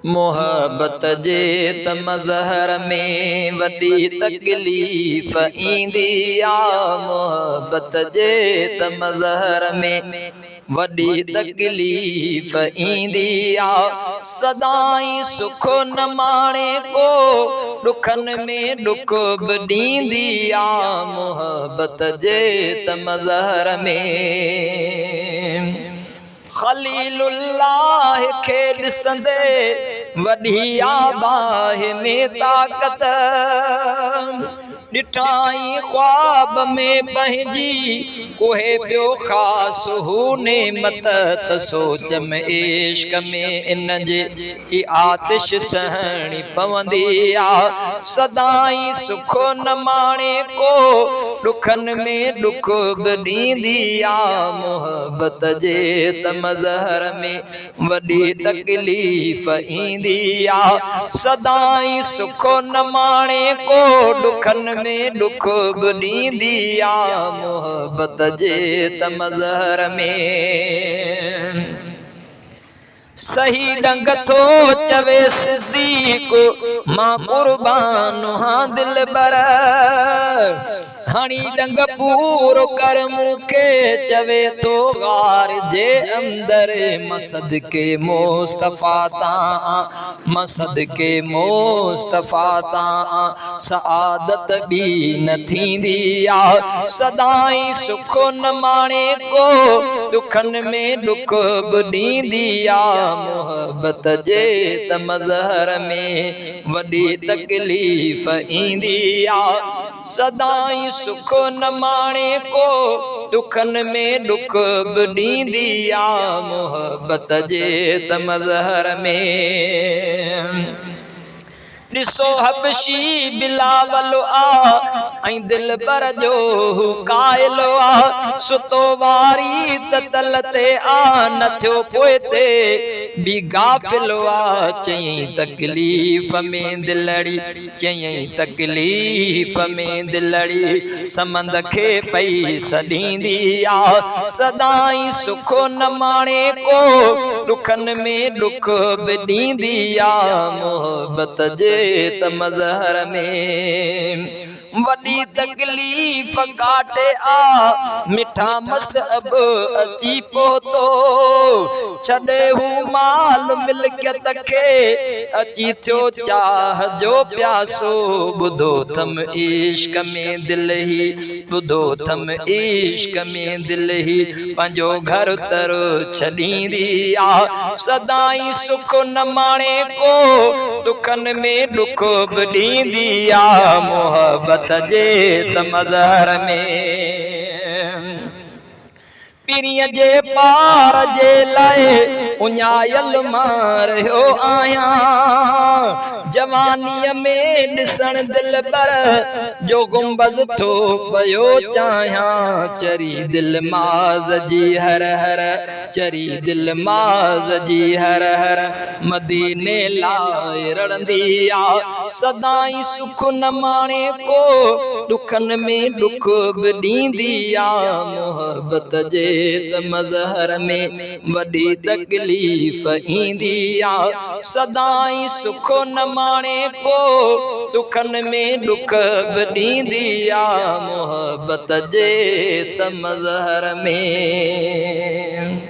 मोहब्बत जे त मज़हर में वॾी तकलीफ़ ईंदी आ। मोहब्बत जे त मज़हर में वॾी तकलीफ़ ईंदी आ। सदाई सुख न माणे को दुखन में दुख बि ॾींदी आ। मोहब्बत जे त मज़हर में खलीलुल्लाह खे ॾिसंदे वॾी आबाह में ताक़त ॾिठाई ख्वाब में पंहिंजी कोहे पियो ख़ासि हू नेमत त सोच में इश्क में इन जे आतिश सहणी पवंदी आ। सदाई सुख न माणे को दुखन में दुख बि ॾींदी आ। मोहब्बत जे त मज़हर में वॾी तकलीफ़ ईंदी आ। सदाई सुख न माणे को दुखन में दुख बि ॾींदी आ। मोहब्बत जे त मज़हर में सही ढंग थो चवे सिद्दीक़ मां कुर्बान हां दिलबर हणी डंग पूरो कर मूंखे चवे तो गार जे अंदर मसद के मुस्तफा तां मसद के मुस्तफा तां सआदत भी न थींदी आ। सदाई सुख न माणे को दुखन में दुख बि ॾींदी आ। मोहब्बत जे त मज़हर में वॾी तकलीफ़ ईंदी आ। सदाई सुख न माणे को दुखन में दुख बि ॾींदी आ। मोहब्बत जे त मज़हर में ॾिसो हबशी बिलावल आ ऐं दिलबर जो कायल आ। सुतो वारी त तल ते आ न थियो पोइ ते बि गाफ़िल आ। चई तकलीफ़ में दिलड़ी चई तकलीफ़ में दिलड़ी समंद खे पई सॾींदी आ। सदाई सुख न माणे को दुखन में दुख बि ॾींदी आ। मोहब्बत जे त मज़हर में वॾी तकलीफ़ काटे आ। मिठा मसअब अची पहुतो छॾे हू माल मिल्कियत खे अची थियो चाह जो प्यासो। ॿुधो थम इश्क में दिल ही ॿुधो थम इश्क में दिल ही पंहिंजो घर तर छॾींदी आ। सदाई सुख न माणे को दुखन में दुख बि ॾींदी आ। मोहब्बत जे त मज़हर में पीरीअ जे पार जे लाइ उञायल मां रहियो आहियां। जवानीअ में ॾिसण दिलबर जो गुंबद थो पियो चाहियां। चरी दिल माज़ जी हर हर चरी दिल माज़ जी हर हर मदीने लाइ रड़ंदी आ। सदाई सुख न माणे को दुखन में दुख बि ॾींदी आ। मोहब्बत जे त मज़हर में वॾी तकलीफ़ ईंदी आ। सदाई सुख न माणे को दुखन में दुख बि ॾींदी आ। मोहब्बत जे त मज़हर में